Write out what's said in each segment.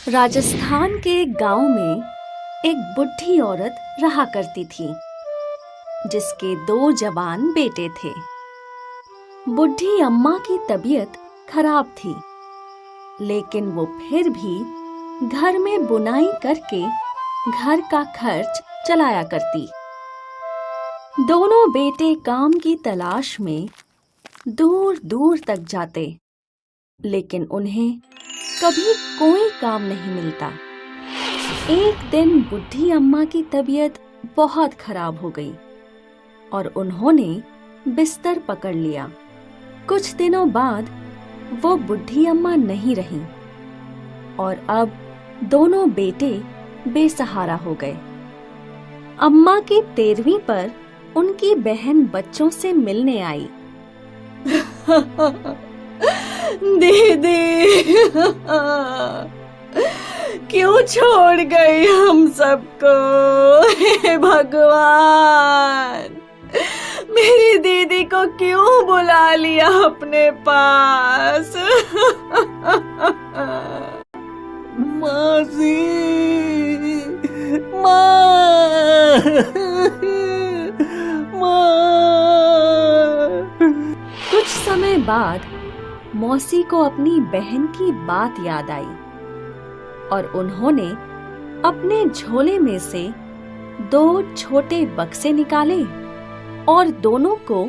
राजस्थान के एक गांव में एक बुढ़ी औरत रहा करती थी, जिसके 2 जवान बेटे थे। बुढ़ी अम्मा की तबीयत खराब थी, लेकिन वो फिर भी घर में बुनाई करके घर का खर्च चलाया करती। दोनों बेटे काम की तलाश में दूर दूर तक जाते, लेकिन उन्हें कभी कोई काम नहीं मिलता। एक दिन बुढ़ी अम्मा की तबीयत बहुत खराब हो गई और उन्होंने बिस्तर पकड़ लिया। कुछ दिनों बाद वो बुढ़ी अम्मा नहीं रहीं और अब दोनों बेटे बेसहारा हो गए। अम्मा की 13वीं पर उनकी बहन बच्चों से मिलने आई। दीदी, क्यों छोड़ गई हम सबको? हे भगवान, मेरी दीदी को क्यों बुला लिया अपने पास? मासी, माँ, माँ। कुछ समय बाद मौसी को अपनी बहन की बात याद आई और उन्होंने अपने झोले में से 2 छोटे बक्से निकाले और दोनों को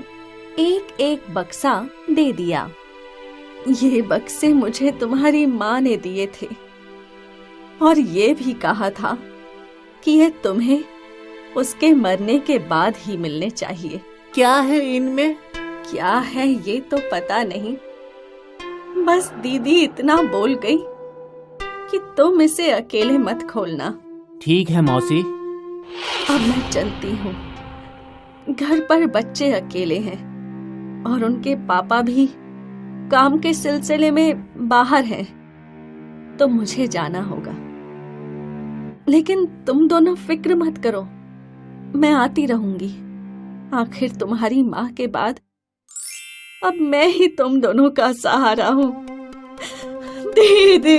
एक एक बक्सा दे दिया। ये बक्से मुझे तुम्हारी माँ ने दिए थे और ये भी कहा था कि ये तुम्हें उसके मरने के बाद ही मिलने चाहिए। क्या है इनमें? क्या है ये तो पता नहीं, बस दीदी इतना बोल गई कि तुम इसे अकेले मत खोलना। ठीक है मौसी। अब मैं चलती हूँ। घर पर बच्चे अकेले हैं और उनके पापा भी काम के सिलसिले में बाहर हैं, तो मुझे जाना होगा। लेकिन तुम दोनों फिक्र मत करो, मैं आती रहूंगी। आखिर तुम्हारी माँ के बाद अब मैं ही तुम दोनों का सहारा हूँ। दीदी।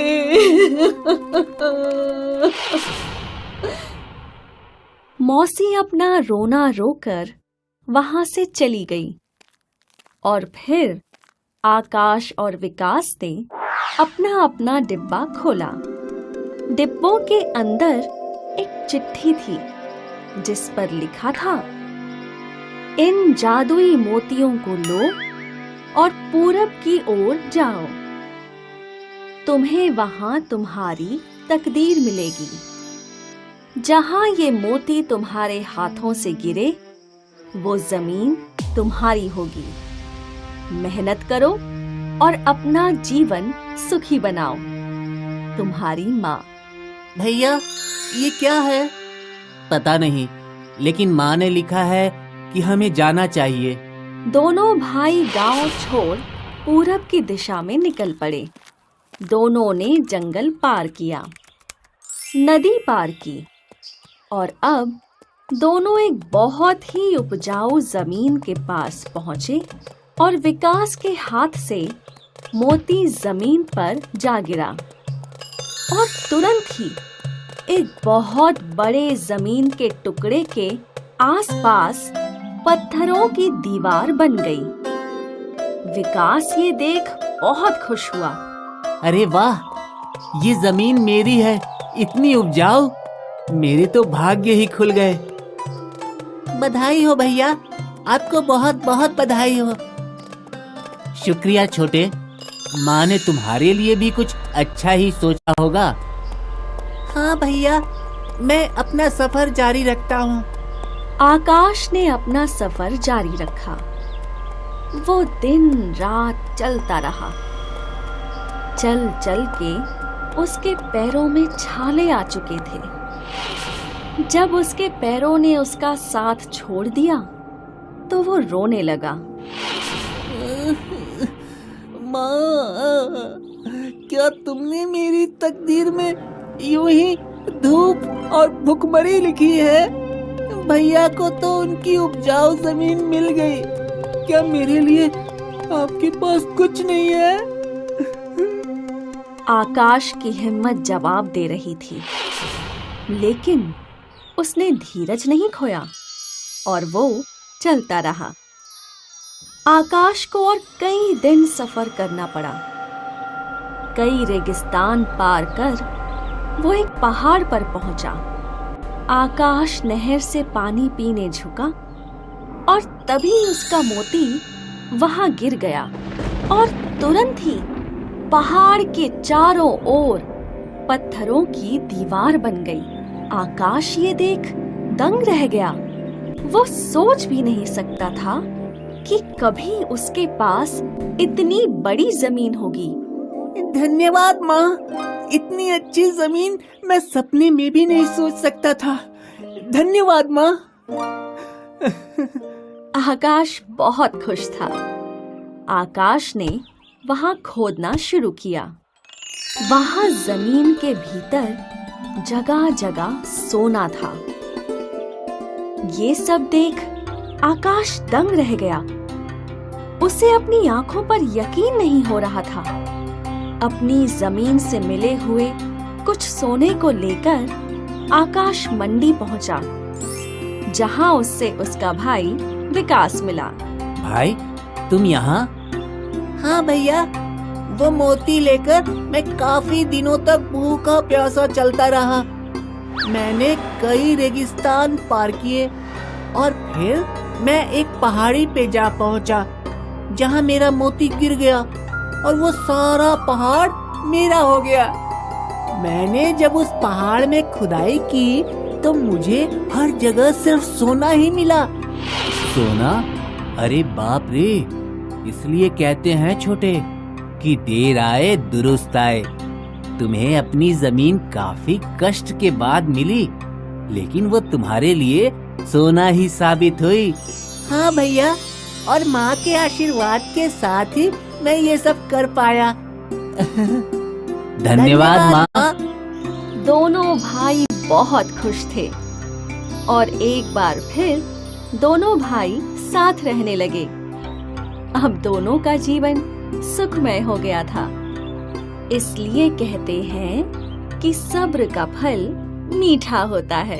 मौसी अपना रोना रोकर वहां से चली गई और फिर आकाश और विकास ने अपना अपना डिब्बा खोला। डिब्बों के अंदर एक चिट्ठी थी जिस पर लिखा था, इन जादुई मोतियों को लो और पूरब की ओर जाओ। तुम्हें वहां तुम्हारी तकदीर मिलेगी। जहां ये मोती तुम्हारे हाथों से गिरे, वो जमीन तुम्हारी होगी। मेहनत करो और अपना जीवन सुखी बनाओ। तुम्हारी माँ। भैया, ये क्या है? पता नहीं, लेकिन माँ ने लिखा है कि हमें जाना चाहिए। दोनों भाई गांव छोड़ पूरब की दिशा में निकल पड़े। दोनों ने जंगल पार किया, नदी पार की और अब दोनों एक बहुत ही उपजाऊ जमीन के पास पहुंचे और विकास के हाथ से मोती जमीन पर जा गिरा और तुरंत ही एक बहुत बड़े जमीन के टुकड़े के आसपास पत्थरों की दीवार बन गई। विकास ये देख बहुत खुश हुआ। अरे वाह, ये जमीन मेरी है, इतनी उपजाऊ। मेरे तो भाग्य ही खुल गए। बधाई हो भैया, आपको बहुत बहुत बधाई हो। शुक्रिया छोटे, माँ ने तुम्हारे लिए भी कुछ अच्छा ही सोचा होगा। हाँ भैया, मैं अपना सफर जारी रखता हूँ। आकाश ने अपना सफर जारी रखा। वो दिन रात चलता रहा। चल चल के उसके पैरों में छाले आ चुके थे। जब उसके पैरों ने उसका साथ छोड़ दिया तो वो रोने लगा। माँ, क्या तुमने मेरी तकदीर में यूं ही धूप और भुखमरी लिखी है? भैया को तो उनकी उपजाऊ जमीन मिल गई, क्या मेरे लिए आपके पास कुछ नहीं है? आकाश की हिम्मत जवाब दे रही थी, लेकिन उसने धीरज नहीं खोया और वो चलता रहा। आकाश को और कई दिन सफर करना पड़ा। कई रेगिस्तान पार कर वो एक पहाड़ पर पहुंचा। आकाश नहर से पानी पीने झुका और तभी उसका मोती वहां गिर गया और तुरंत ही पहाड़ के चारों ओर पत्थरों की दीवार बन गई। आकाश ये देख दंग रह गया। वो सोच भी नहीं सकता था कि कभी उसके पास इतनी बड़ी जमीन होगी। धन्यवाद माँ, इतनी अच्छी जमीन मैं सपने में भी नहीं सोच सकता था। धन्यवाद माँ। आकाश बहुत खुश था। आकाश ने वहां खोदना शुरू किया। वहां जमीन के भीतर जगह जगह सोना था। ये सब देख आकाश दंग रह गया। उसे अपनी आंखों पर यकीन नहीं हो रहा था। अपनी जमीन से मिले हुए कुछ सोने को लेकर आकाश मंडी पहुंचा, जहां उससे उसका भाई विकास मिला। भाई, तुम यहाँ? हाँ भैया, वो मोती लेकर मैं काफी दिनों तक भूखा प्यासा चलता रहा। मैंने कई रेगिस्तान पार किए और फिर मैं एक पहाड़ी पे जा पहुंचा, जहां मेरा मोती गिर गया और वो सारा पहाड़ मेरा हो गया। मैंने जब उस पहाड़ में खुदाई की तो मुझे हर जगह सिर्फ सोना ही मिला। सोना? अरे बाप रे! इसलिए कहते हैं छोटे कि देर आए दुरुस्त आए। तुम्हें अपनी जमीन काफी कष्ट के बाद मिली, लेकिन वो तुम्हारे लिए सोना ही साबित हुई। हाँ भैया, और माँ के आशीर्वाद के साथ ही मैं ये सब कर पाया। धन्यवाद माँ। दोनों भाई बहुत खुश थे और एक बार फिर दोनों भाई साथ रहने लगे। अब दोनों का जीवन सुखमय हो गया था। इसलिए कहते हैं कि सब्र का फल मीठा होता है।